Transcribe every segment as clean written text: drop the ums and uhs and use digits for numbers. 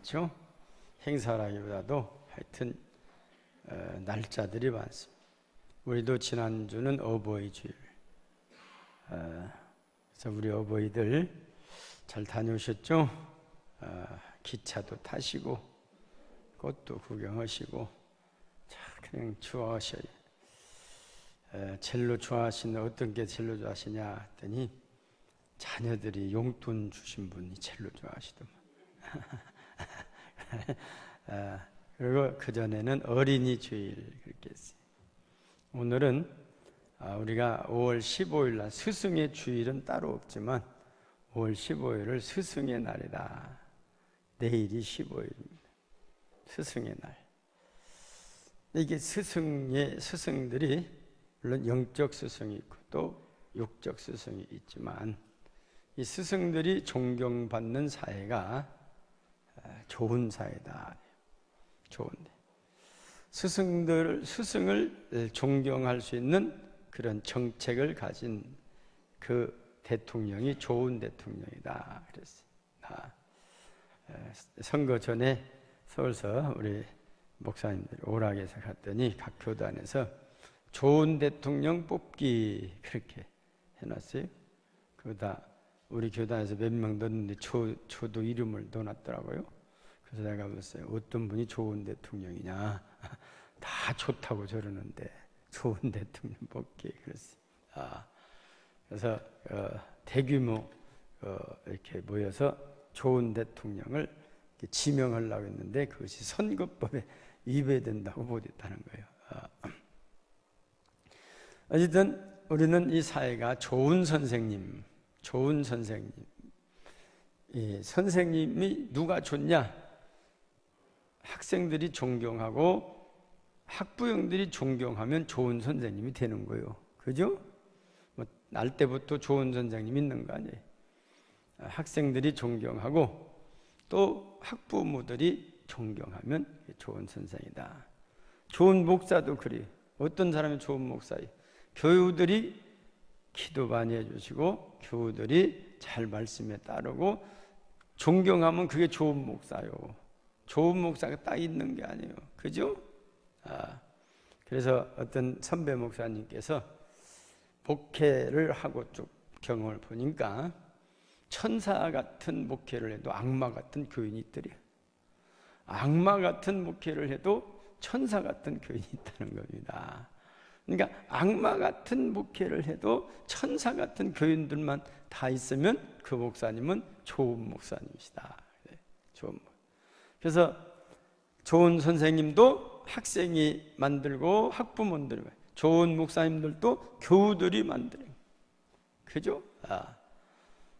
많죠. 행사라기보다도 하여튼 날짜들이 많습니다. 우리도 지난주는 어버이 주일. 그래서 우리 어버이들 잘 다녀오셨죠? 기차도 타시고 꽃도 구경하시고 그냥 좋아하셔요. 젤로 좋아하시는 어떤 게 젤로 좋아하시냐 했더니 자녀들이 용돈 주신 분이 젤로 좋아하시더만. 그리고 그전에는 어린이 주일 그렇게 했어요. 오늘은 우리가 5월 15일 날 스승의 주일은 따로 없지만 5월 15일을 스승의 날이다. 내일이 15일입니다. 스승의 날. 이게 스승들이 물론 영적 스승이 있고 또 육적 스승이 있지만 이 스승들이 존경받는 사회가 좋은 사회다. 좋은데 스승을 존경할 수 있는 그런 정책을 가진 그 대통령이 좋은 대통령이다. 그랬어요. 선거 전에 서울서 우리 목사님들이 오락에서 갔더니 각 교단에서 좋은 대통령 뽑기 그렇게 해놨어요. 그러다 우리 교단에서 몇 명 넣었는데 저도 이름을 넣어놨더라고요. 그래서 내가 물었어요. 어떤 분이 좋은 대통령이냐? 다 좋다고 저러는데 좋은 대통령 뽑기 그랬어요. 그래서 대규모 이렇게 모여서 좋은 대통령을 지명하려고 했는데 그것이 선거법에 위배된다고 보냈다는 거예요. 어쨌든 우리는 이 사회가 좋은 선생님, 이 선생님이 누가 좋냐? 학생들이 존경하고 학부형들이 존경하면 좋은 선생님이 되는 거예요. 그죠? 날 때부터 좋은 선생님 있는 거 아니에요. 학생들이 존경하고 또 학부모들이 존경하면 좋은 선생이다. 좋은 목사도 그래요. 어떤 사람이 좋은 목사예요? 교우들이 기도 많이 해주시고 교우들이 잘 말씀에 따르고 존경하면 그게 좋은 목사요. 좋은 목사가 딱 있는 게 아니에요. 그죠? 그래서 어떤 선배 목사님께서 목회를 하고 쭉 경험을 보니까 천사 같은 목회를 해도 악마 같은 교인이 있더래요. 악마 같은 목회를 해도 천사 같은 교인이 있다는 겁니다. 그러니까 악마 같은 목회를 해도 천사 같은 교인들만 다 있으면 그 목사님은 좋은 목사님이시다. 그래서 좋은 선생님도 학생이 만들고 학부모들이 좋은 목사님들도 교우들이 만드는 그죠?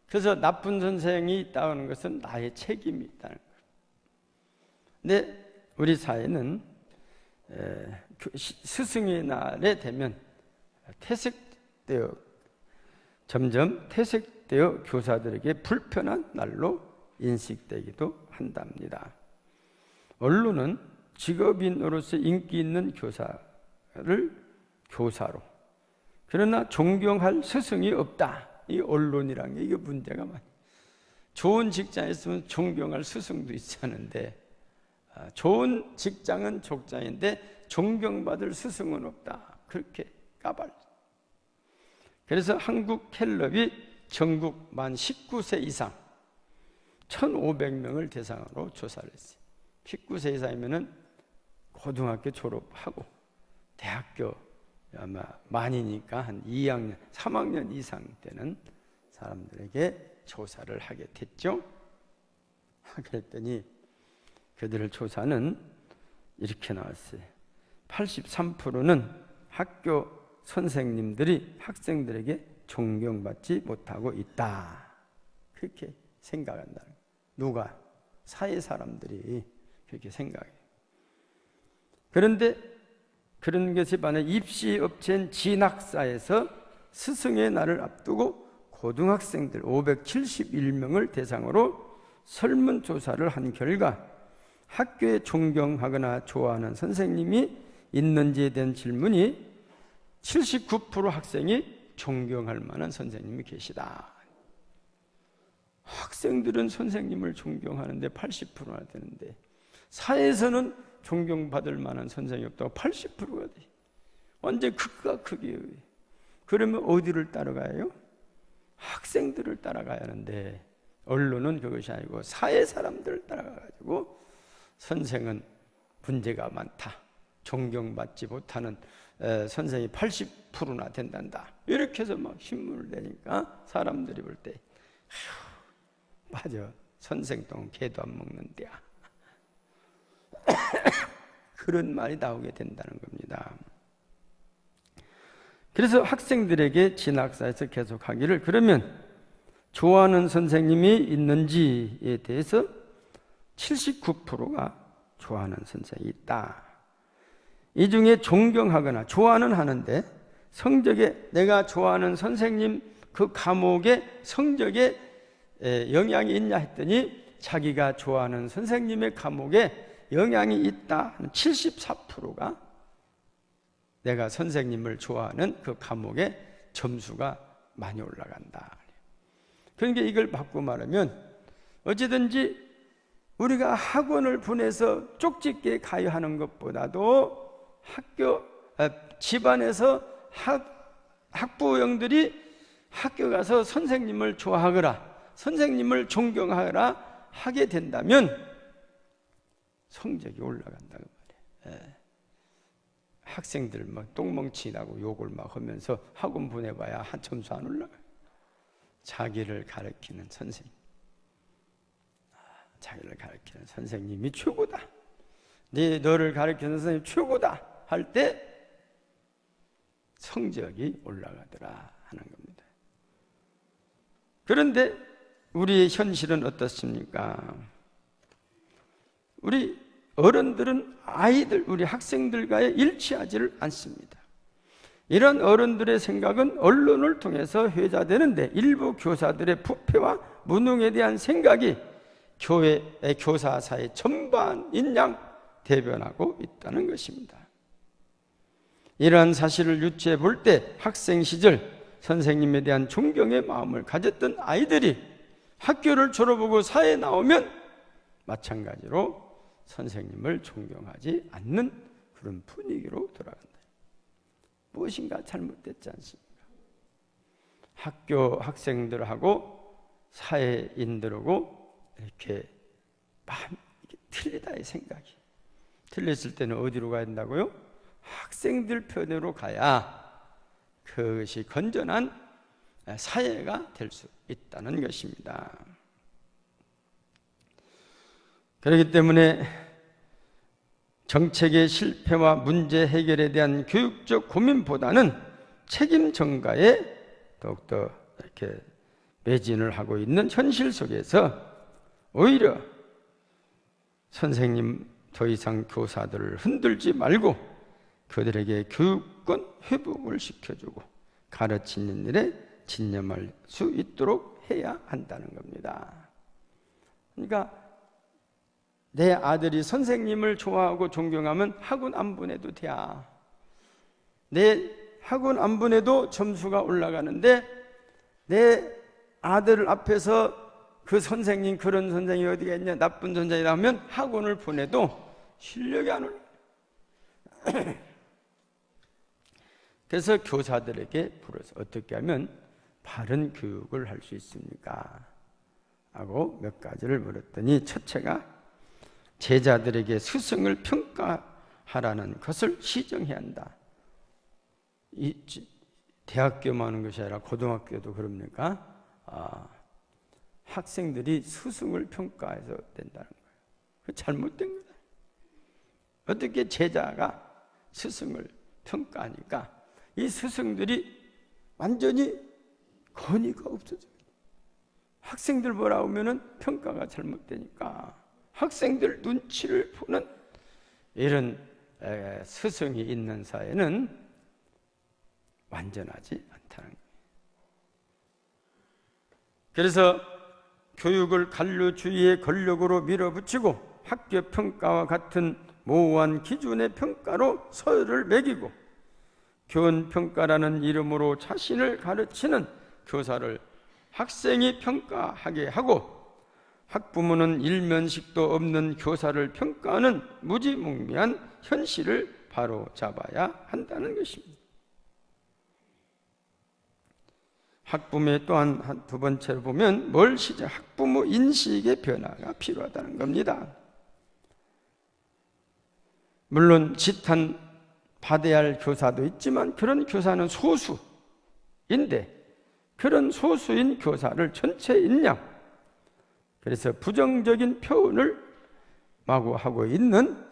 그래서 나쁜 선생이 있다는 것은 나의 책임이 있다는 거예요. 근데 우리 사회는 스승의 날에 되면 점점 퇴색되어 교사들에게 불편한 날로 인식되기도 한답니다. 언론은 직업인으로서 인기 있는 교사를 교사로, 그러나 존경할 스승이 없다. 이 언론이란 게 이게 문제가 많아요. 좋은 직장에 있으면 존경할 스승도 있지 않은데 좋은 직장은 족장인데 존경받을 스승은 없다. 그렇게 까발려. 그래서 한국갤럽이 전국 만 19세 이상 1,500명을 대상으로 조사를 했어요. 19세 이상이면은 고등학교 졸업하고 대학교 아마 많이니까 한 2학년, 3학년 이상 되는 사람들에게 조사를 하게 됐죠. 그랬더니 그들을 조사는 이렇게 나왔어요. 83%는 학교 선생님들이 학생들에게 존경받지 못하고 있다. 그렇게 생각한다는 거예요. 누가? 사회 사람들이 그렇게 생각해요. 그런데 그런 것에 반해 입시업체인 진학사에서 스승의 날을 앞두고 고등학생들 571명을 대상으로 설문조사를 한 결과 학교에 존경하거나 좋아하는 선생님이 있는지에 대한 질문이 79% 학생이 존경할 만한 선생님이 계시다. 학생들은 선생님을 존경하는데 80%나 되는데 사회에서는 존경받을 만한 선생이 없다고 80%가 돼. 완전 극과 극이에요. 그러면 어디를 따라가요? 학생들을 따라가야 하는데 언론은 그것이 아니고 사회 사람들을 따라가가지고 선생은 문제가 많다, 존경받지 못하는 선생이 80%나 된단다, 이렇게 해서 막 신문을 내니까 사람들이 볼 때 맞아, 선생 똥 개도 안 먹는 데야. 그런 말이 나오게 된다는 겁니다. 그래서 학생들에게 진학사에서 계속하기를, 그러면 좋아하는 선생님이 있는지에 대해서 79%가 좋아하는 선생이 있다. 이 중에 존경하거나 좋아는 하는데 성적에, 내가 좋아하는 선생님 그 과목의 성적에 영향이 있냐 했더니 자기가 좋아하는 선생님의 과목에 영향이 있다. 74%가 내가 선생님을 좋아하는 그 과목에 점수가 많이 올라간다. 그러니까 이걸 바꾸고 말하면 어찌든지 우리가 학원을 보내서 쪽집게 가야 하는 것보다도 집안에서 학부형들이 학교 가서 선생님을 좋아하거나 선생님을 존경하거나 하게 된다면 성적이 올라간다고 말이에요. 학생들 막 똥멍치라고 욕을 막 하면서 학원 보내봐야 한 점수 안 올라가요. 자기를 가르치는 선생님, 자기를 가르치는 선생님이 최고다, 너를 가르치는 선생님이 최고다 할 때 성적이 올라가더라 하는 겁니다. 그런데 우리의 현실은 어떻습니까? 우리 어른들은 아이들, 우리 학생들과의 일치하지를 않습니다. 이런 어른들의 생각은 언론을 통해서 회자되는데 일부 교사들의 부패와 무능에 대한 생각이 교회의 교사사의 전반인 양 대변하고 있다는 것입니다. 이러한 사실을 유추해 볼 때 학생 시절 선생님에 대한 존경의 마음을 가졌던 아이들이 학교를 졸업하고 사회에 나오면 마찬가지로 선생님을 존경하지 않는 그런 분위기로 돌아간다. 무엇인가 잘못됐지 않습니까? 학교 학생들하고 사회인들하고 이렇게 틀리다의 생각이, 틀렸을 때는 어디로 가야 된다고요? 학생들 편으로 가야 그것이 건전한 사회가 될 수 있다는 것입니다. 그렇기 때문에 정책의 실패와 문제 해결에 대한 교육적 고민보다는 책임 전가에 더욱더 이렇게 매진을 하고 있는 현실 속에서 오히려 선생님 더 이상 교사들을 흔들지 말고 그들에게 교육권 회복을 시켜주고 가르치는 일에 진념할 수 있도록 해야 한다는 겁니다. 그러니까 내 아들이 선생님을 좋아하고 존경하면 학원 안 보내도 돼. 내 학원 안 보내도 점수가 올라가는데 내 아들 앞에서 그 선생님, 그런 선생이 어디가 있냐, 나쁜 선생이라 하면 학원을 보내도 실력이 안 올라. 그래서 교사들에게 물어서 어떻게 하면 바른 교육을 할 수 있습니까? 하고 몇 가지를 물었더니 첫째가 제자들에게 스승을 평가하라는 것을 시정해야 한다. 대학교만 하는 것이 아니라 고등학교도 그럽니까? 학생들이 스승을 평가해서 된다는 거예요. 그 잘못된 거다. 어떻게 제자가 스승을 평가하니까 이 스승들이 완전히 권위가 없어져요. 학생들 보라 오면은 평가가 잘못되니까 학생들 눈치를 보는 이런 스승이 있는 사회는 완전하지 않다는 거예요. 그래서 교육을 관료주의의 권력으로 밀어붙이고 학교 평가와 같은 모호한 기준의 평가로 서열을 매기고 교원 평가라는 이름으로 자신을 가르치는 교사를 학생이 평가하게 하고 학부모는 일면식도 없는 교사를 평가하는 무지몽매한 현실을 바로 잡아야 한다는 것입니다. 학부모의 또한 두 번째로 보면 학부모 인식의 변화가 필요하다는 겁니다. 물론 지탄 받아야 할 교사도 있지만 그런 교사는 소수인데 그런 소수인 교사를 전체 인양, 그래서 부정적인 표현을 마구 하고 있는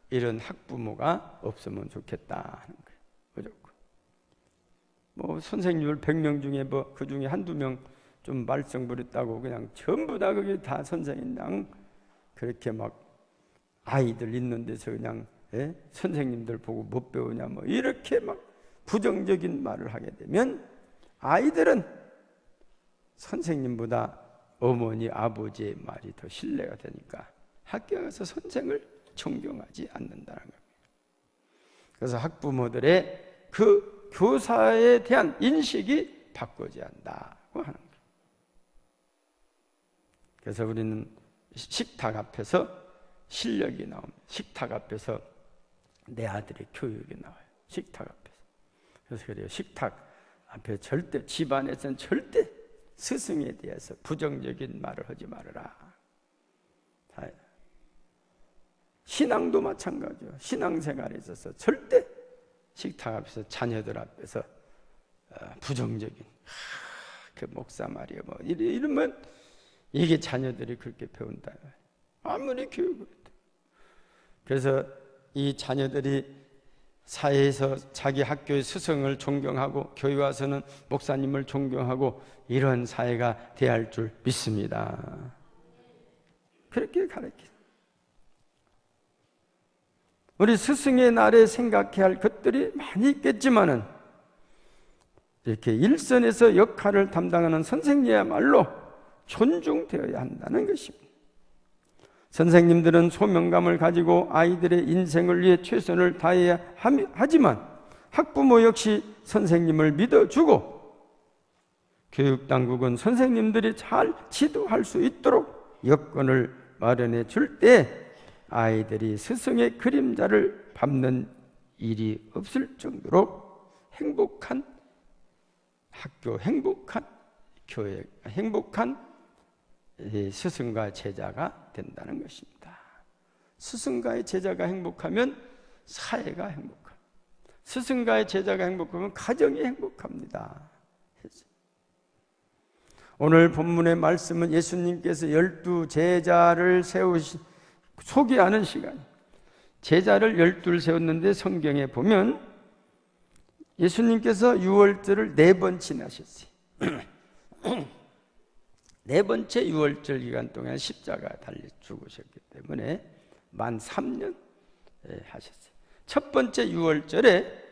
이런 학부모가 없으면 좋겠다는 거예요. 무조건. 뭐 선생님을 100명 중에 그 중에 한두 명 좀 말썽 부렸다고 그냥 전부 다 그게 다 선생님당 그렇게 막 아이들 있는 데서 그냥 선생님들 보고 못 배우냐 뭐 이렇게 막 부정적인 말을 하게 되면 아이들은 선생님보다 어머니, 아버지의 말이 더 신뢰가 되니까 학교에 가서 선생을 존경하지 않는다는 겁니다. 그래서 학부모들의 그 교사에 대한 인식이 바꿔져야 한다고 하는 거예요. 그래서 우리는 식탁 앞에서 실력이 나옵니다. 식탁 앞에서 내 아들의 교육이 나와요. 식탁 앞에서. 그래서 그래요. 식탁 앞에 절대, 집안에서는 절대 스승에 대해서 부정적인 말을 하지 말아라. 신앙도 마찬가지죠. 신앙생활에 있어서 절대 식탁 앞에서 자녀들 앞에서 부정적인 그 목사 말이야 뭐 이러면 이게 자녀들이 그렇게 배운다. 아무리 교육을 해도. 그래서 이 자녀들이 사회에서 자기 학교의 스승을 존경하고 교회 와서는 목사님을 존경하고 이런 사회가 돼야 할 줄 믿습니다. 그렇게 가르쳐요. 우리 스승의 날에 생각해야 할 것들이 많이 있겠지만은 이렇게 일선에서 역할을 담당하는 선생님이야말로 존중되어야 한다는 것입니다. 선생님들은 소명감을 가지고 아이들의 인생을 위해 최선을 다해야 하지만 학부모 역시 선생님을 믿어주고 교육당국은 선생님들이 잘 지도할 수 있도록 여건을 마련해 줄 때 아이들이 스승의 그림자를 밟는 일이 없을 정도로 행복한 학교, 행복한 교회, 행복한 스승과 제자가 된다는 것입니다. 스승과의 제자가 행복하면 사회가 행복합니다. 스승과의 제자가 행복하면 가정이 행복합니다. 오늘 본문의 말씀은 예수님께서 12 제자를 소개하는 시간. 제자를 12를 세웠는데 성경에 보면 예수님께서 유월절을 4번 지나셨어요. 4번째 유월절 기간 동안 십자가 달려 죽으셨기 때문에 만 3년 하셨어요. 첫 번째 유월절에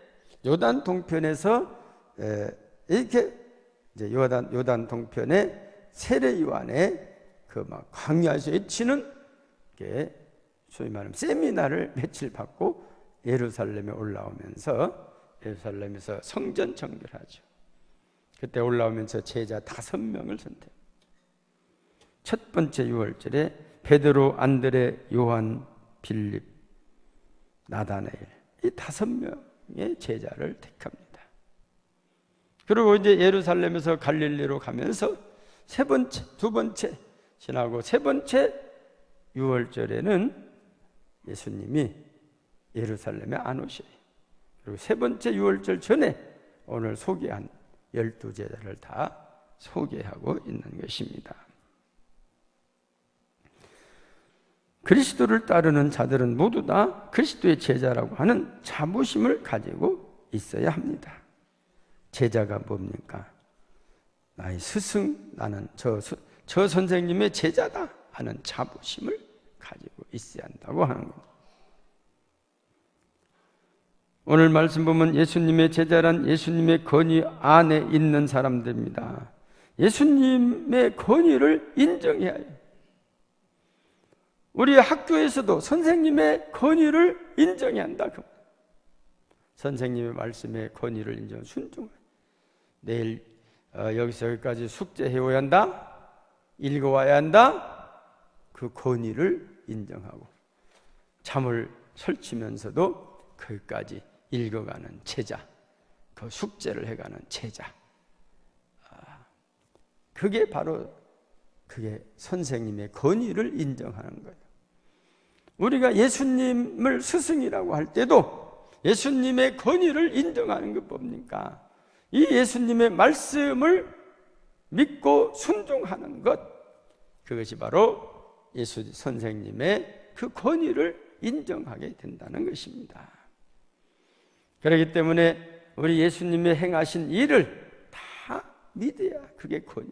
요단 동편에서 이렇게 이제 요단 동편에 세례 요한의 그 막 광야에서 외치는 게 소위 말하면 세미나를 며칠 받고 예루살렘에 올라오면서 예루살렘에서 성전 정결하죠. 그때 올라오면서 제자 5명을 선택. 첫 번째 유월절에 베드로, 안드레, 요한, 빌립, 나다나엘 이 5명의 제자를 택합니다. 그리고 이제 예루살렘에서 갈릴리로 가면서 두 번째 지나고 세 번째 유월절에는 예수님이 예루살렘에 안 오셔요. 그리고 세 번째 유월절 전에 오늘 소개한 12제자를 다 소개하고 있는 것입니다. 그리스도를 따르는 자들은 모두 다 그리스도의 제자라고 하는 자부심을 가지고 있어야 합니다. 제자가 뭡니까? 나의 스승, 나는 저 선생님의 제자다 하는 자부심을 가지고 있어야 한다고 하는 겁니다. 오늘 말씀 보면 예수님의 제자란 예수님의 권위 안에 있는 사람들입니다. 예수님의 권위를 인정해야 해요. 우리 학교에서도 선생님의 권위를 인정해야 한다. 선생님의 말씀에 권위를 인정, 순종해. 내일 여기서 여기까지 숙제해와야 한다, 읽어와야 한다, 그 권위를 인정하고 잠을 설치면서도 거기까지 읽어가는 제자, 그 숙제를 해가는 제자, 그게 바로 그게 선생님의 권위를 인정하는 거예요. 우리가 예수님을 스승이라고 할 때도 예수님의 권위를 인정하는 것 뭡니까? 이 예수님의 말씀을 믿고 순종하는 것, 그것이 바로 예수 선생님의 그 권위를 인정하게 된다는 것입니다. 그렇기 때문에 우리 예수님의 행하신 일을 다 믿어야 그게 권위.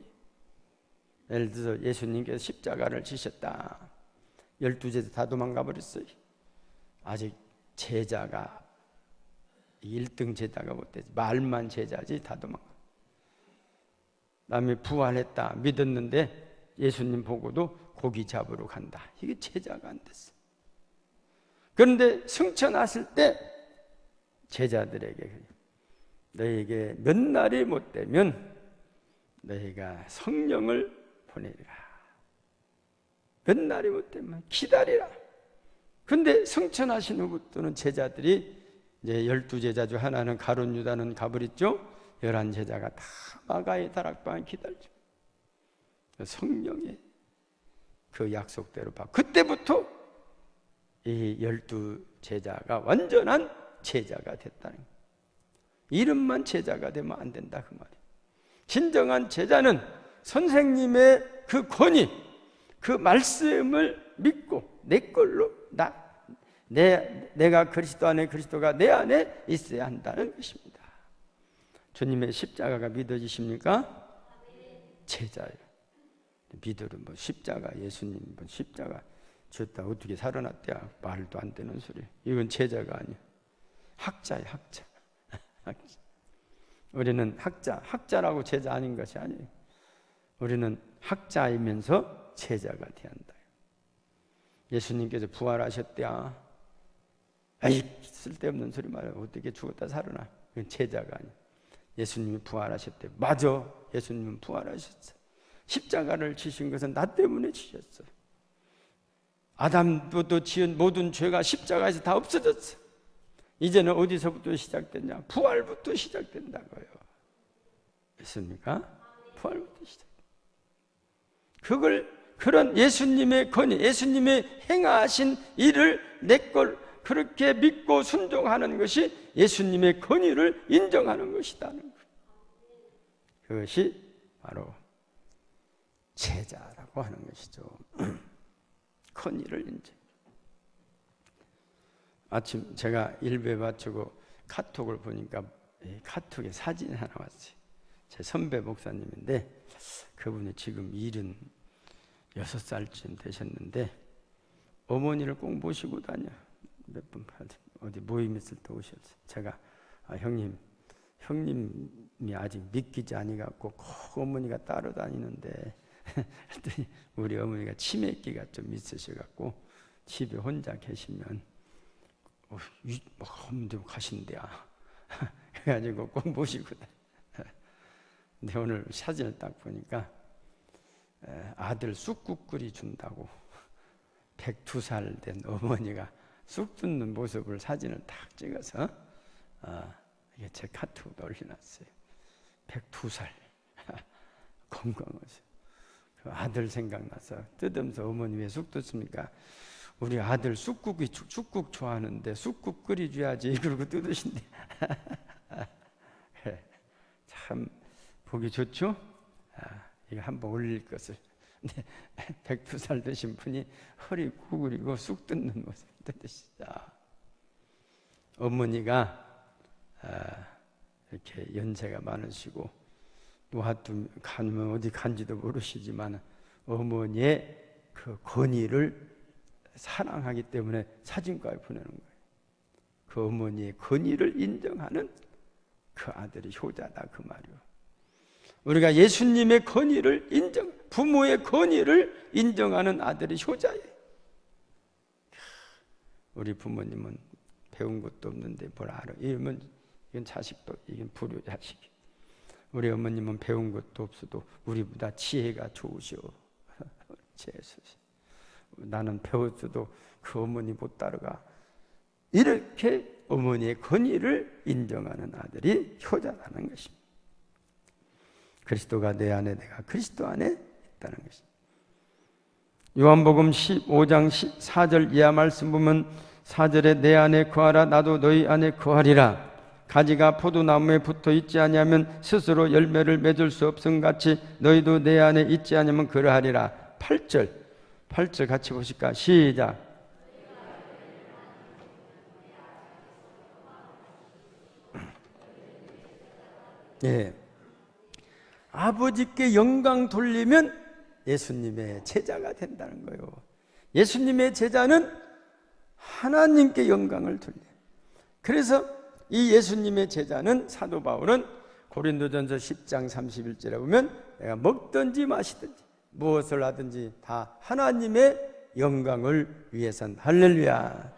예를 들어서 예수님께서 십자가를 지셨다. 12제자 다 도망가 버렸어요. 아직 제자가 1등 제자가 못되지, 말만 제자지 다 도망가. 남이 부활했다 믿었는데 예수님 보고도 고기 잡으러 간다. 이게 제자가 안 됐어. 그런데 승천하실 때 제자들에게 너에게 몇 날이 못 되면 너희가 성령을 보내리라. 몇 날이 못 되면 기다리라. 근데 승천하신 후부터는 제자들이 이제 12제자 중 하나는 가룟 유다는 가버렸죠. 11제자가 다 마가의 다락방에 기다리죠. 성령의 그 약속대로 봐. 그때부터 이 12제자가 완전한 제자가 됐다는 거예요. 이름만 제자가 되면 안 된다 그 말이에요. 진정한 제자는 선생님의 그 권위, 그 말씀을 믿고 내 걸로 내가 그리스도 안에, 그리스도가 내 안에 있어야 한다는 것입니다. 주님의 십자가가 믿어지십니까? 제자예요. 믿으러 뭐 십자가, 예수님 뭐 십자가 줬다 어떻게 살아났대야, 말도 안 되는 소리. 이건 제자가 아니야. 학자야, 학자. 학자. 우리는 학자라고 제자 아닌 것이 아니에요. 우리는 학자이면서 제자가 되어야 한다. 예수님께서 부활하셨대야. 에이, 쓸데없는 소리 말이야. 어떻게 죽었다 살아나. 그건 제자가 아니야. 예수님이 부활하셨대. 맞아. 예수님은 부활하셨어. 십자가를 지신 것은 나 때문에 지셨어. 아담부터 지은 모든 죄가 십자가에서 다 없어졌어. 이제는 어디서부터 시작됐냐? 부활부터 시작된다고요. 됐습니까? 부활부터 시작. 그런 예수님의 권위, 예수님의 행하신 일을 내 걸 그렇게 믿고 순종하는 것이 예수님의 권위를 인정하는 것이다는 것. 그것이 바로 제자라고 하는 것이죠. 권위를 인정. 아침 제가 일배 마치고 카톡을 보니까 카톡에 사진이 하나 왔어요. 제 선배 목사님인데 그분이 지금 76살쯤 되셨는데 어머니를 꼭 모시고 다녀. 몇 번 어디 모임 있을 때 오셨어요. 제가 형님이 아직 믿기지 아니갖고 꼭 어머니가 따라다니는데 그랬더니 우리 어머니가 치매기가 좀 있으셔갖고 집에 혼자 계시면 어머니도 가신대야. 그래가지고 꼭 모시고 다녀. 근데 오늘 사진을 딱 보니까 아들 쑥국 끓이 준다고 102살 된 어머니가 쑥 뜯는 모습을 사진을 딱 찍어서 이게 제 카톡에 올려놨어요. 102살 건강하셔. 그 아들 생각나서 뜯으면서 어머니 왜 쑥 뜯습니까? 우리 아들 쑥국 좋아하는데 쑥국 끓여줘야지 그러고 뜯으신대. 참 보기 좋죠? 이거 한번 올릴 것을. 102살 되신 분이 허리 구부리고 쑥 뜯는 모습 뜯으시자. 어머니가 이렇게 연세가 많으시고 노하도 가면 어디 간지도 모르시지만 어머니의 그 권위를 사랑하기 때문에 사진과에 보내는 거예요. 그 어머니의 권위를 인정하는 그 아들이 효자다 그 말이요. 우리가 예수님의 권위를 부모의 권위를 인정하는 아들이 효자예요. 우리 부모님은 배운 것도 없는데 뭘 알아? 이건 자식도, 이건 불효 자식이. 우리 어머님은 배운 것도 없어도 우리보다 지혜가 좋으셔. 나는 배웠어도 그 어머니 못 따라가. 이렇게 어머니의 권위를 인정하는 아들이 효자라는 것입니다. 그리스도가 내 안에, 내가 그리스도 안에 있다는 것입니다. 요한복음 15장 14절 이하 말씀 보면 4절에 내 안에 거하라 나도 너희 안에 거하리라. 가지가 포도나무에 붙어 있지 아니하면 스스로 열매를 맺을 수 없음 같이 너희도 내 안에 있지 아니하면 그러하리라. 8절 같이 보실까? 시작. 예. 아버지께 영광 돌리면 예수님의 제자가 된다는 거예요. 예수님의 제자는 하나님께 영광을 돌려요. 그래서 이 예수님의 제자는 사도 바울은 고린도전서 10장 31절에 보면 내가 먹든지 마시든지 무엇을 하든지 다 하나님의 영광을 위해선 할렐루야.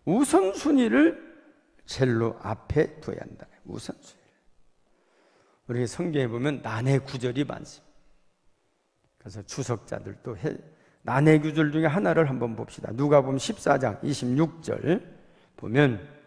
우선순위를 제일 앞에 둬야 한다. 우선순위. 우리 성경에 보면 난해 구절이 많습니다. 그래서 주석자들도 난해 구절 중에 하나를 한번 봅시다. 누가복음 14장 26절 보면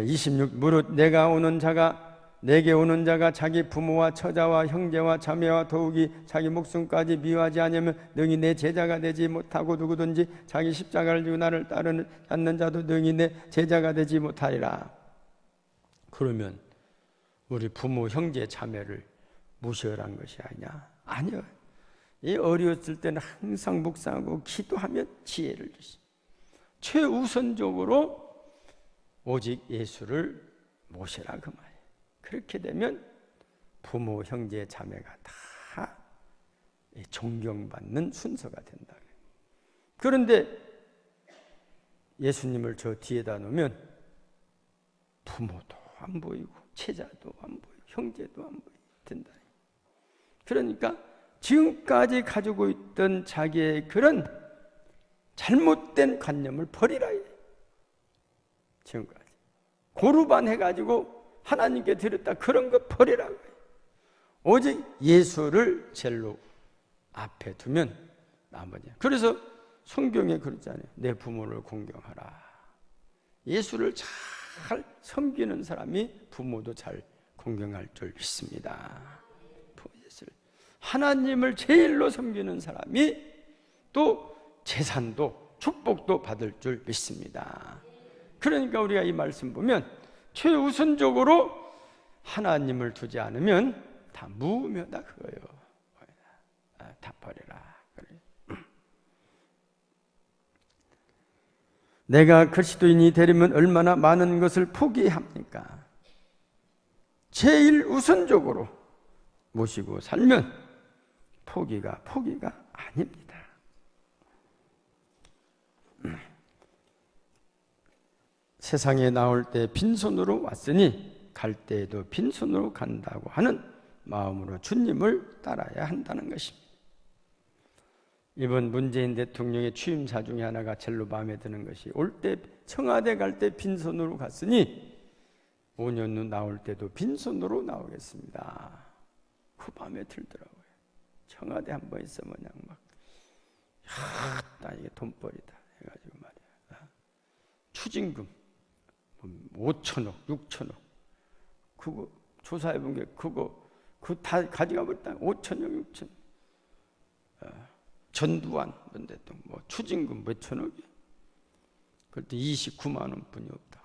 26 무릇 내게 오는 자가 자기 부모와 처자와 형제와 자매와 더욱이 자기 목숨까지 미워하지 않으면 능히 내 제자가 되지 못하고 누구든지 자기 십자가를 지고 나를 따르지 않는 자도 능히 내 제자가 되지 못하리라. 그러면 우리 부모, 형제, 자매를 무시하라는 것이 아니냐? 아니요. 이 어려웠을 때는 항상 묵상하고 기도하면 지혜를 주시. 최우선적으로 오직 예수를 모시라 그 말이에요. 그렇게 되면 부모, 형제, 자매가 다 존경받는 순서가 된다. 그런데 예수님을 저 뒤에다 놓으면 부모도 안 보이고 제자도 안 보이고 형제도 안 보이고 된다. 그러니까 지금까지 가지고 있던 자기의 그런 잘못된 관념을 버리라. 지금까지 고루반 해가지고 하나님께 드렸다 그런 거 버리라고 해요. 오직 예수를 제일 앞에 두면 나머지. 그래서 성경에 그러잖아요. 내 부모를 공경하라. 예수를 잘 섬기는 사람이 부모도 잘 공경할 줄 믿습니다. 하나님을 제일로 섬기는 사람이 또 재산도 축복도 받을 줄 믿습니다. 그러니까 우리가 이 말씀 보면 최우선적으로 하나님을 두지 않으면 다 무의미하다 그거예요. 다 버려라. 내가 그리스도인이 되려면 얼마나 많은 것을 포기합니까? 제일 우선적으로 모시고 살면 포기가 아닙니다. 세상에 나올 때 빈손으로 왔으니 갈 때에도 빈손으로 간다고 하는 마음으로 주님을 따라야 한다는 것입니다. 이번 문재인 대통령의 취임사 중에 하나가 제일로 마음에 드는 것이 올 때 청와대 갈 때 빈손으로 갔으니 5년 후 나올 때도 빈손으로 나오겠습니다. 그 마음에 들더라고요. 청와대 한 번 있으면 그냥 막 나 이게 돈벌이다 해가지고 말이야. 추징금 5천억, 6천억 그거 조사해본 게 그거 다 가져가 버렸다. 5천억, 6천억 전두환 전 대통령 뭐 추징금 몇 천억이 그때 29만 원뿐이 없다.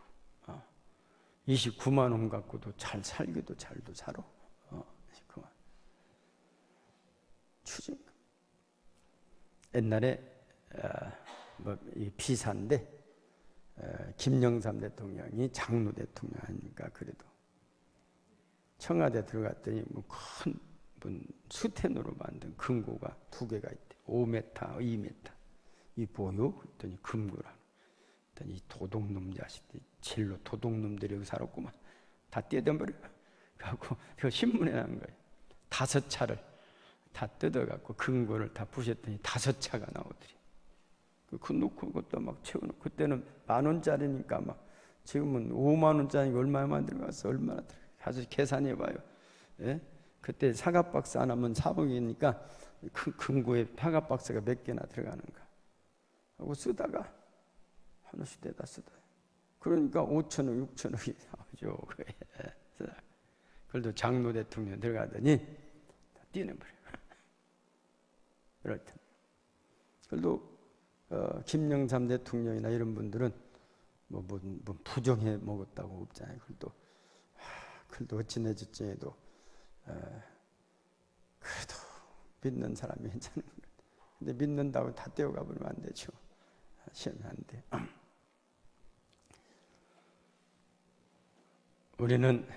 29만 원 갖고도 잘 살기도 잘도 살아. 29만 추징금. 옛날에 이 비사인데 김영삼 대통령이 장로 대통령 아닙니까? 그래도 청와대 들어갔더니 뭐 큰 수텐으로 만든 금고가 2개가 있대. 5m, 2m. 이 보여? 그랬더니 금고라. 그랬더니 이 도둑놈 자식들이 진로 도둑놈들이 여기 살았구만. 다 떼어버려. 갖고 그 신문에 나온 거예요. 5차를 다 뜯어갖고 금고를 다 부셨더니 5차가 나오더리. 그 놓고 그것도 막 채워놓고 그때는 10,000원짜리니까 막 지금은 5만 원짜리가 얼마만 들어갔어? 얼마나 들어가? 가서 계산해봐요. 예? 그때 사과박스 하나면 4억이니까 큰 거에 사과박스가 몇 개나 들어가는가 하고 쓰다가 하나씩 대다 쓰다. 그러니까 5천억, 6천억이 나오죠. 그래도 장로 대통령 들어가더니 다 띄내버려. 그럴 때. 그래도 김영삼 대통령이나 이런 분들은 뭐 부정해 먹었다고 없잖아요. 그래도 어찌내졌지 해도 그래도 믿는 사람이 괜찮은 거예요. 근데 믿는다고 다 떼어가 버리면 안 되죠. 시험이 안 돼. 우리는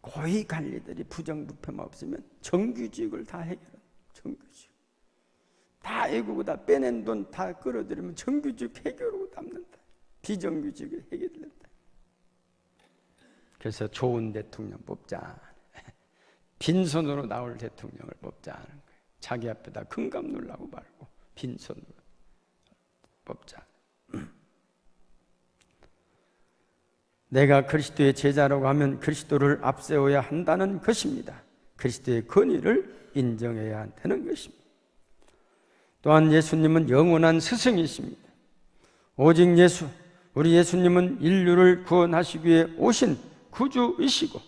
고위 관리들이 부정부패만 없으면 정규직을 다 해결해. 정규직 다 애구고 다 빼낸 돈 다 끌어들이면 정규직 해결하고 남는다. 비정규직을 해결된다. 그래서 좋은 대통령 뽑자. 빈손으로 나올 대통령을 뽑자는 거예요. 자기 앞에다 금감 누르라고 말고 빈손으로 뽑자. 내가 그리스도의 제자라고 하면 그리스도를 앞세워야 한다는 것입니다. 그리스도의 권위를 인정해야 되는 것입니다. 또한 예수님은 영원한 스승이십니다. 오직 우리 예수님은 인류를 구원하시기 위해 오신 구주이시고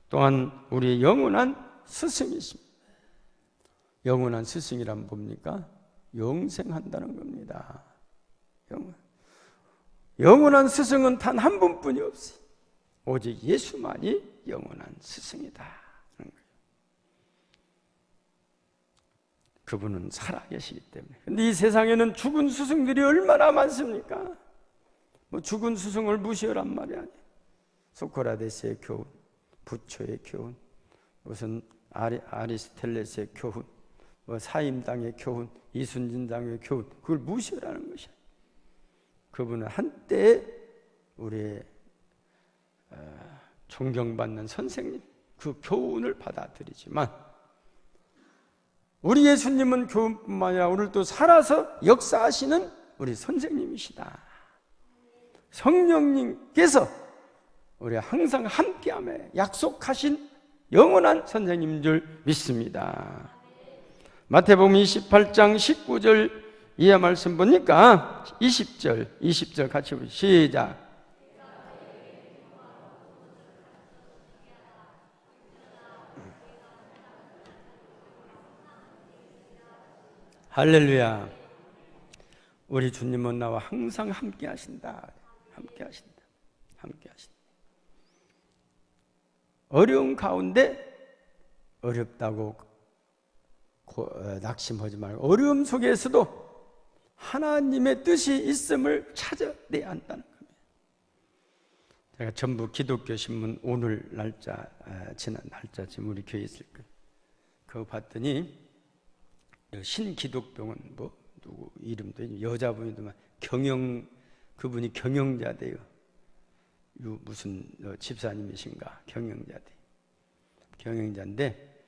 또한 우리의 영원한 스승이십니다. 영원한 스승이란 뭡니까? 영생한다는 겁니다. 영원한 스승은 단 한 분뿐이 없어요. 오직 예수만이 영원한 스승이다. 그분은 살아계시기 때문에. 근데 이 세상에는 죽은 스승들이 얼마나 많습니까? 뭐 죽은 스승을 무시하란 말이 아니에요. 소크라테스의 교훈, 부처의 교훈, 무슨 아리스텔레스의 교훈, 뭐 사임당의 교훈, 이순신당의 교훈, 그걸 무시하라는 것이야. 그분은 한때 우리의 존경받는 선생님, 그 교훈을 받아들이지만 우리 예수님은 교훈뿐만 아니라 오늘도 살아서 역사하시는 우리 선생님이시다. 성령님께서 우리가 항상 함께함에 약속하신 영원한 선생님인 줄 믿습니다. 마태복음 28장 19절 이하 말씀 보니까 20절 같이 보시죠. 시작. 할렐루야. 우리 주님은 나와 항상 함께 하신다. 함께 하신다. 함께 하신다. 어려운 가운데 어렵다고 낙심하지 말고 어려움 속에서도 하나님의 뜻이 있음을 찾아내야 한다는 겁니다. 제가 전부 기독교 신문 오늘 날짜 지난 날짜 지금 우리 교회에 있을 거예요. 그거 봤더니 신기독병원 뭐 누구 이름도 여자분이더만 그분이 경영자대요. 무슨 집사님이신가 경영자대. 경영자인데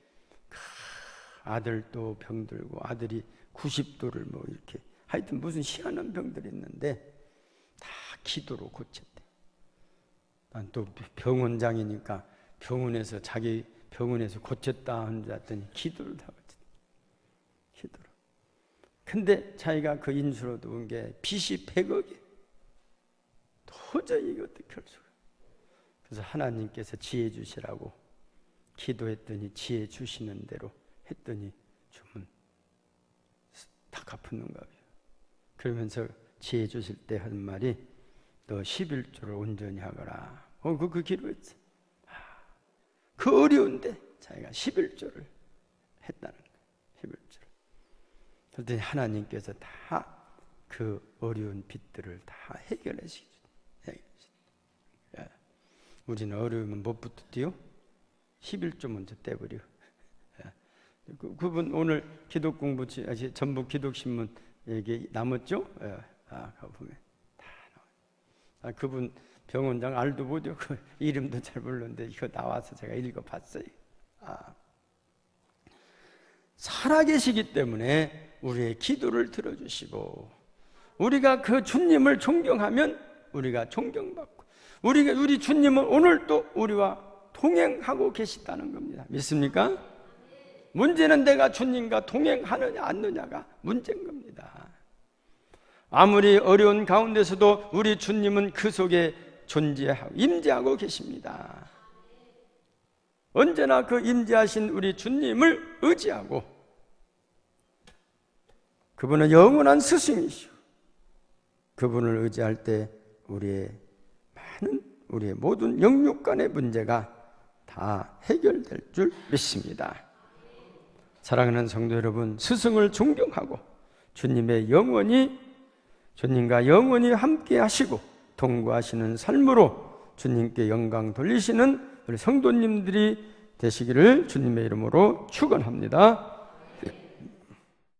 아들도 병들고 아들이 90도를 뭐 이렇게 하여튼 무슨 희한한 병들이 있는데 다 기도로 고쳤대. 난 또 병원장이니까 병원에서 자기 병원에서 고쳤다 하는 줄 알았더니 기도를 다 고쳤대. 기도로. 근데 자기가 그 인수로 온 게 빚이 100억이에요. 도저히 이거 어떻게 할 수가. 그래서 하나님께서 지혜 주시라고 기도했더니 지혜 주시는 대로 했더니 주면 다 갚았는가 봐요. 그러면서 지혜 주실 때 하는 말이 너 11조를 온전히 하거라. 그 기도했어. 그 어려운데 자기가 11조를 했다는 거예요. 11조를. 그랬더니 하나님께서 다 그 어려운 빚들을 다 해결해 주시죠. 우리는 어려우면 못부터 뛰어? 11조 먼저 떼버려. 그분 오늘 기독 공부 전북 기독신문 얘기 남았죠? 그거 보면 다 나와요. 그분 병원장 알도 못해요. 그 이름도 잘 모르는데 이거 나와서 제가 읽어봤어요. 살아계시기 때문에 우리의 기도를 들어주시고 우리가 그 주님을 존경하면 우리가 존경받고 우리 주님은 오늘도 우리와 동행하고 계시다는 겁니다. 믿습니까? 문제는 내가 주님과 동행하느냐 않느냐가 문제인 겁니다. 아무리 어려운 가운데서도 우리 주님은 그 속에 존재하고 임재하고 계십니다. 언제나 그 임재하신 우리 주님을 의지하고 그분은 영원한 스승이시오. 그분을 의지할 때 우리의 모든 영육간의 문제가 다 해결될 줄 믿습니다. 사랑하는 성도 여러분, 스승을 존경하고 주님과 영원히 함께 하시고 동거하시는 삶으로 주님께 영광 돌리시는 우리 성도님들이 되시기를 주님의 이름으로 축원합니다.